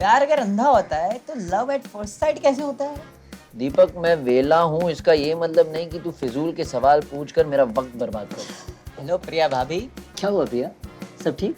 प्यार अगर अंधा होता है तो लव एट फर्स्ट साइट कैसे होता है? दीपक, मैं वेला हूँ इसका ये मतलब नहीं कि तू फिजूल के सवाल पूछकर मेरा वक्त बर्बाद कर। हेलो प्रिया भाभी। क्या हुआ प्रिया, सब ठीक?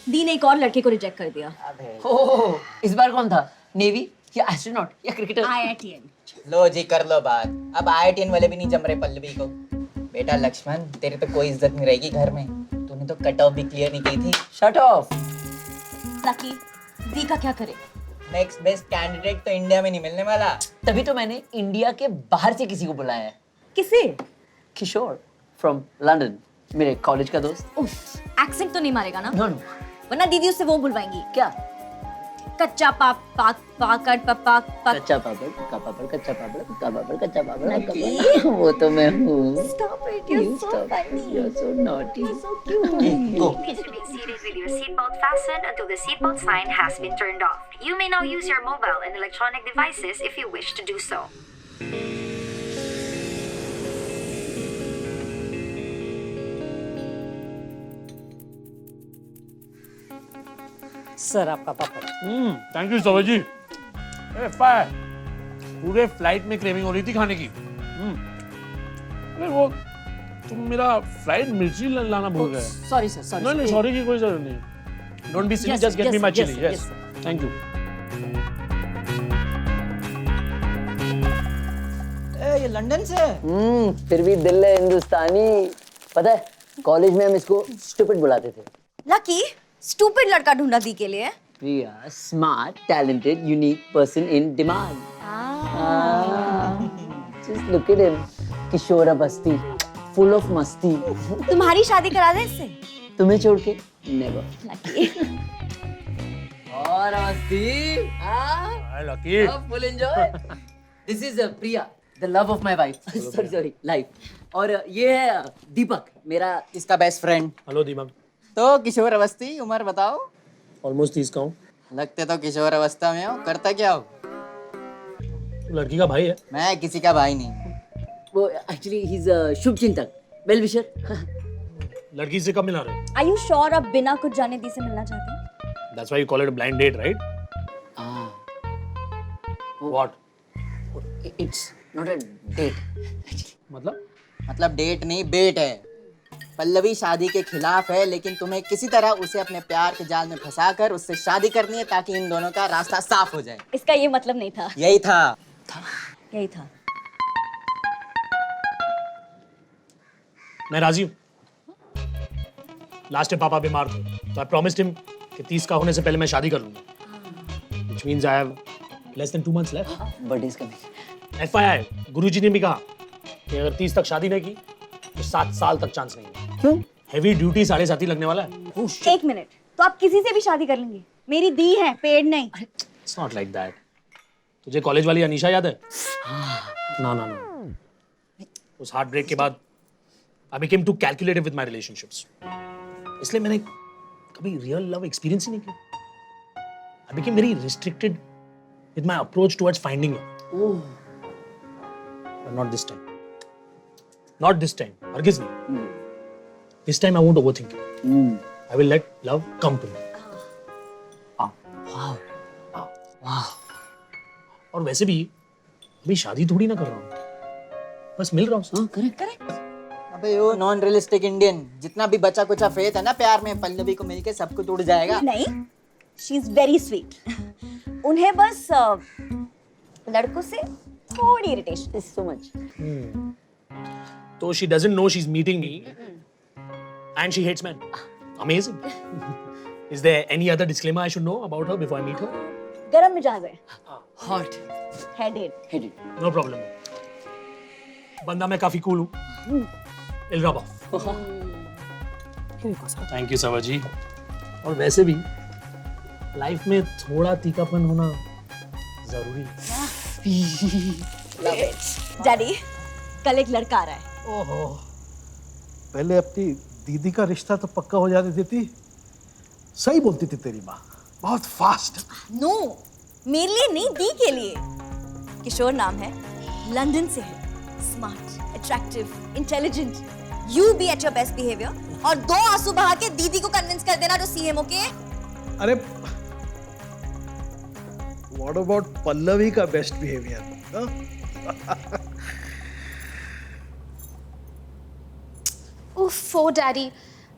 दी ने एक और लड़के को रिजेक्ट कर दिया। अबे ओह, इस बार कौन था? नेवी या एस्ट्रोनॉट या क्रिकेटर? IITN। लो जी कर लो बात। अब IITN वाले भी नहीं जम रहे पल्लवी को। बेटा लक्ष्मण, तेरे तो कोई इज्जत नहीं रहेगी घर में। तूने तो कट ऑफ भी क्लियर नहीं की थी। Shut off. लकी, दी का क्या करे? नेक्स्ट बेस्ट कैंडिडेट तो इंडिया में नहीं मिलने वाला। तभी तो मैंने इंडिया के बाहर से किसी को बुलाया है। किसे? किशोर फ्रॉम लंदन, मेरे कॉलेज का दोस्त। उफ, एक्सेंट तो नहीं मारेगा ना? No no. वरना दीदी उससे वो बुलवाएंगी। क्या? कच्चा पाप पाक पाकट पाक पाक। कच्चा पापड़, पक्का पापड़, कच्चा पापड़, पक्का पापड़, कच्चा पापड़, पक्का पापड़। वो तो मैं हूँ। Stop it, you're so funny. You're so naughty. You're so cute. Go. Please remain seated with your seatbelt fastened until the seatbelt sign has been turned off. You may now use your mobile and electronic devices if you wish to do so. Sir आपका पापड़। Thank you सवर जी। पूरे flight में craving हो रही थी खाने की। अरे वो तुम मेरा फ्लाइट मिर्ची लाना भूल गए। Sorry sir, sorry. नहीं सॉरी की कोई जरूरत नहीं। Don't be silly, Yes, just get yes, me my yes, chilli. Yes, yes, thank you. ये लंदन से है? फिर भी दिल है हिंदुस्तानी। पता है, कॉलेज में हम इसको स्टूपिड बुलाते थे। लकी, स्टूपिड लड़का ढूंढा दी के लिए। Priya, smart, talented, unique person in demand. Just look at him, Kishore Awasthi, full of मस्ती। तुम्हारी शादी करा दे इससे? तुम्हें छोड़ के नेवर। लकी। और Awasthi, hi Lucky. Full enjoy. This is Priya, the love of my wife. Sorry life. और ये है दीपक, मेरा इसका बेस्ट फ्रेंड। हेलो दीपक। तो किशोर अवस्थी, उम्र बताओ। ऑलमोस्ट 30 का हूँ। लगते तो किशोर अवस्था में हो, करता क्या हो? लड़की का भाई है। मैं किसी का भाई नहीं। वो एक्चुअली ही इज शुभ चिंतक, वेल विशर। लड़की से कब मिला रहे हो? Are you sure आप बिना कुछ जाने दी से मिलना चाहते हैं? That's why you call it a blind date, right? What? It's not a date. मतलब डेट नहीं, बेट है। पल्लवी शादी के खिलाफ है, लेकिन तुम्हें किसी तरह उसे अपने प्यार के जाल में फंसाकर उससे शादी करनी है ताकि इन दोनों का रास्ता साफ हो जाए। इसका ये मतलब नहीं था। यही था। यही था। मैं राजी हूँ। लास्ट टाइम पापा बीमार थे, तो आई प्रॉमिस्ड हिम कि 30 का होने से पहले मैं शादी कर लूंगा। Which means I have less than 2 months left. Birthday is coming. FYI, गुरुजी ने भी कहा कि अगर 30 तक शादी नहीं की तो 7 साल तक चांस नहीं है। क्यों? हेवी ड्यूटी 7.5 ही लगने वाला है। एक मिनट, तो आप किसी से भी शादी कर लेंगे? मेरी दी है, पेड़ नहीं। It's not like that. तुझे कॉलेज वाली अनीशा याद है? ना ना ना। उस हार्ट ब्रेक के बाद I became too calculative with my relationships. इसलिए मैंने कभी रियल लव एक्सपीरियंस ही नहीं किया। I became very restricted with my approach towards finding love. But not this time. Not this time. हरगिज़ नहीं। This time I won't overthink it. I will let love come to me. और वैसे भी अभी शादी थोड़ी ना कर रहा हूँ, बस मिल रहा हूँ। करेक्ट। अबे यो नॉन रियलिस्टिक इंडियन, जितना भी बचा कुचा फेथ है ना प्यार में, पल्लवी को मिलके सब कुछ उड़ जाएगा। नहीं, शी इज वेरी स्वीट। उन्हें बस लड़कों से थोड़ी irritation. So much. So she doesn't know she's meeting me, and she hates men. Amazing. Is there any other disclaimer I should know about her before I meet her? गरम मिजाज है, hot headed. No problem. बंदा मैं काफी cool हूँ. I'll rub off. Thank you सवर जी. और वैसे भी लाइफ में थोड़ा तीखापन होना जरूरी है. डैडी, कल एक लड़का आ रहा है। ओहो, पहले अपनी दीदी का रिश्ता तो पक्का हो जाने देती। सही बोलती थी तेरी माँ, बहुत फास्ट। नो, मेरे लिए नहीं, दी के लिए। किशोर नाम है, लंदन से है, smart, attractive, intelligent. You be at your best behaviour और 2 आंसू बहा के दीदी को कन्विंस कर देना जो सीएमओ के। अरे व्हाट अबाउट पल्लवी का बेस्ट बिहेवियर? ओफो डैडी,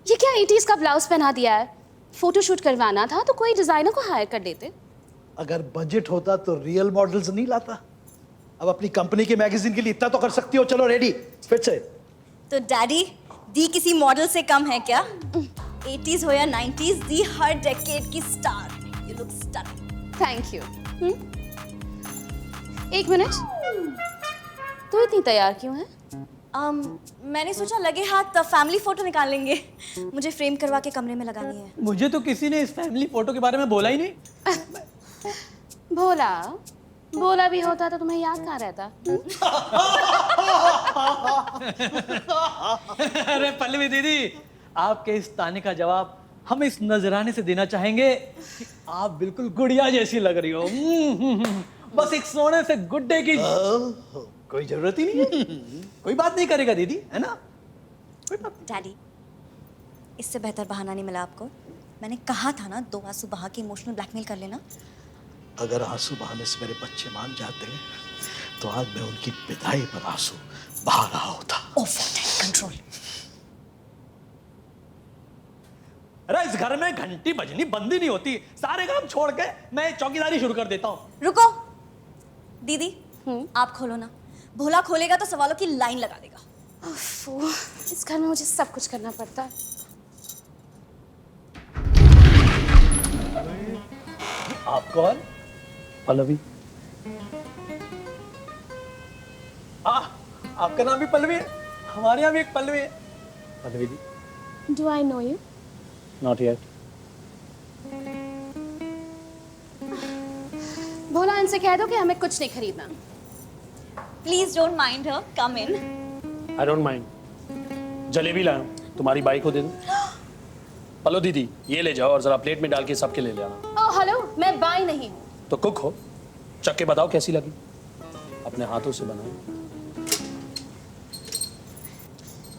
ये क्या 80s का ब्लाउज पहना दिया है? फोटोशूट करवाना था तो कोई डिजाइनर को हायर कर देते। अगर बजट होता तो रियल मॉडल्स नहीं लाता। अब अपनी कंपनी के मैगजीन के लिए इतना तो कर सकती हो। चलो रेडी, फिट से। तो डैडी, दी किसी मॉडल से कम है क्या? 80s हो या 90s, दी हर डेकेड की star. You look stunning. Thank you. एक मिनट, तू इतनी तैयार क्यों है? मैंने सोचा लगे हाथ फैमिली फोटो निकाल लेंगे। मुझे फ्रेम करवा के कमरे में लगानी है। मुझे तो किसी ने इस फैमिली फोटो के बारे में बोला ही नहीं। बोला भी होता तो तुम्हें याद कहाँ रहता? अरे पल्लवी दीदी, आपके इस ताने का जवाब हम इस नजराने से देना चाहेंगे कि आप बिल्कुल गुड़िया जैसी लग रही हो। बस एक सोने से गुड्डे की कोई जरूरत ही नहीं है। कोई बात नहीं करेगा दीदी, है ना? कोई बात नहीं। डैडी, इससे बेहतर बहाना नहीं मिला आपको। मैंने कहा था ना, 2 आंसू बहा के इमोशनल ब्लैकमेल कर लेना। अगर आंसू बहाने से मेरे बच्चे मान जाते तो आज मैं उनकी विदाई पर आंसू बहा रहा होता। कंट्रोल। अरे इस घर में घंटी बजनी बंद ही नहीं होती। सारे काम छोड़ के मैं चौकीदारी शुरू कर देता हूँ। रुको दीदी, आप खोलो ना। भोला खोलेगा तो सवालों की लाइन लगा देगा। ओफो, इस घर में मुझे सब कुछ करना पड़ता है। आप कौन? पल्लवी। आपका नाम भी पल्लवी है? हमारे यहाँ भी एक पल्लवी है। Pallavi ji. Do I know you? Not yet. Bhola, इनसे कह दो कि हमें कुछ नहीं खरीदना। Please don't mind her, come in. I don't mind. Jalebi लाया हूं, तुम्हारी बाई को दे दूं? पलो दीदी, ये ले जाओ और जरा प्लेट में डाल के सबके ले लेना। ओह हेलो, मैं बाई नहीं हूँ। तो कुक हो, चख के बताओ कैसी लगी। अपने हाथों से बनाए।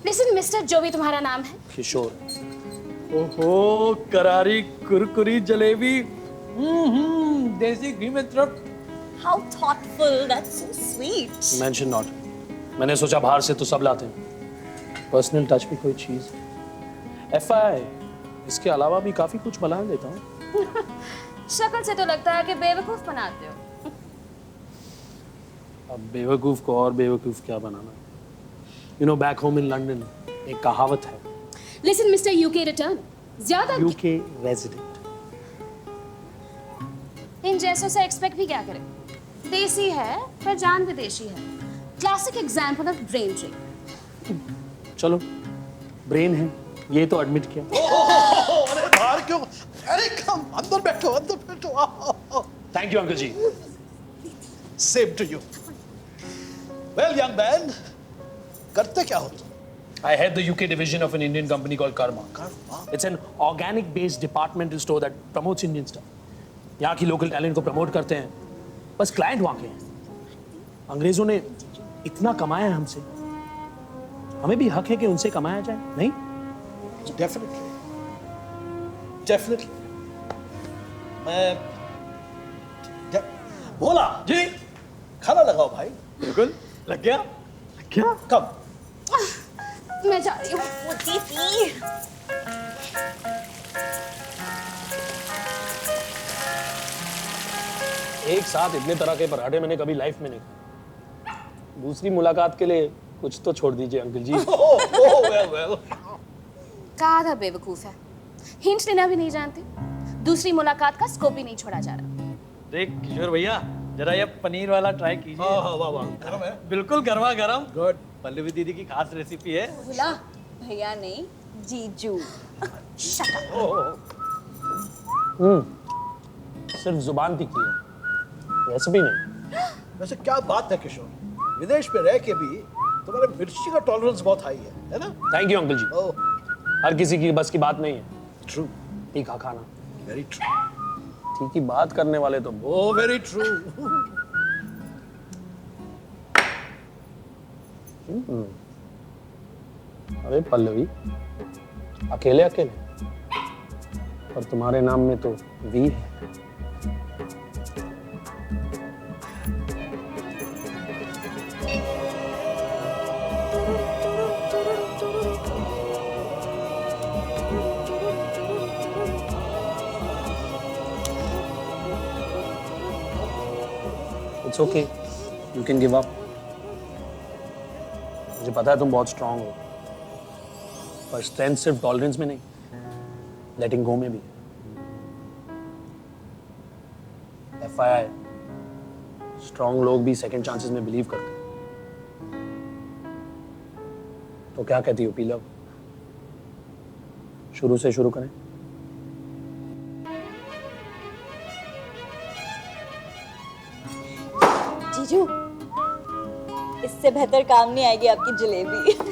लिसन मिस्टर, जो भी तुम्हारा नाम है। किशोर। ओहो, करारी कुरकुरी जलेबी, देसी घी में तरफ। How thoughtful, that's so sweet. Mention not. मैंने सोचा बाहर से तो सब लाते हैं, पर्सनल टच भी कोई चीज। FYI, इसके अलावा भी काफी कुछ बना लेता हूँ। शक्ल से तो लगता है कि बेवकूफ बनाते हो। अब बेवकूफ को और बेवकूफ क्या बनाना। You know, back home in London एक कहावत है, लिसन मिस्टर यूके रिटर्न, ज्यादा यूके रेजिडेंट। इन जैसों से एक्सपेक्ट भी क्या करें। देसी है पर जान विदेशी है। Classic example of brain drain. चलो, ब्रेन है ये तो एडमिट किया। अरे बाहर क्यों? अरे कम, अंदर बैठो, अंदर बैठो। Thank you uncle ji. Same to you. Well young man, करते क्या हो तुम? I head the UK division of an Indian company called Karma. It's an organic-based departmental store that promotes Indian stuff. यहाँ की लोकल टैलेंट को promote करते हैं, बस क्लाइंट वहाँ के हैं। अंग्रेजों ने इतना कमाया है हमसे, हमें भी हक है कि उनसे कमाया जाए, नहीं? Definitely, definitely. बोला जी, खाना लगाओ भाई। बिल्कुल लग गया। क्या? कब? मैं जा रही हूँ। वो दीदी, एक साथ इतने तरह के पराठे मैंने कभी लाइफ में नहीं खाए। दूसरी मुलाकात के लिए कुछ तो छोड़ दीजिए अंकल जी। well. कहा था बेवकूफ है, हिंट देना भी नहीं जानते। दूसरी मुलाकात का स्कोप ही नहीं छोड़ा जा रहा। देख किशोर भैया, जरा ये पनीर वाला ट्राई कीजिए। हाँ, वाह वाह, गरम है। बिल्कुल गर्मा गर्म। गुड। पल्लवी दीदी की खास रेसिपी है। भोला भैया नहीं, जीजू। सिर्फ जुबान तीखी है, वैसे भी नहीं। वैसे क्या बात है किशोर, विदेश में रह के भी तुम्हारे मिर्ची का टॉलरेंस बहुत हाई है ना? थैंक यू अंकल जी। ओह, हर किसी की बस की बात नहीं है ट्रू, तीखा खाना। Very true. तीखी बात करने वाले तो ओह, वेरी ट्रू। अरे पल्लवी, अकेले अकेले, और तुम्हारे नाम में तो वी है। It's okay, you can give up. मुझे पता है तुम बहुत स्ट्रांग हो, पर स्ट्रेंथ सिर्फ टॉलरेंस में नहीं, लेटिंग गो में भी। FYI, स्ट्रांग लोग भी सेकंड चांसेस में बिलीव करते हैं। तो क्या कहती हो पीलव, शुरू से शुरू करें? जीजू, इससे बेहतर काम नहीं आएगी आपकी जलेबी।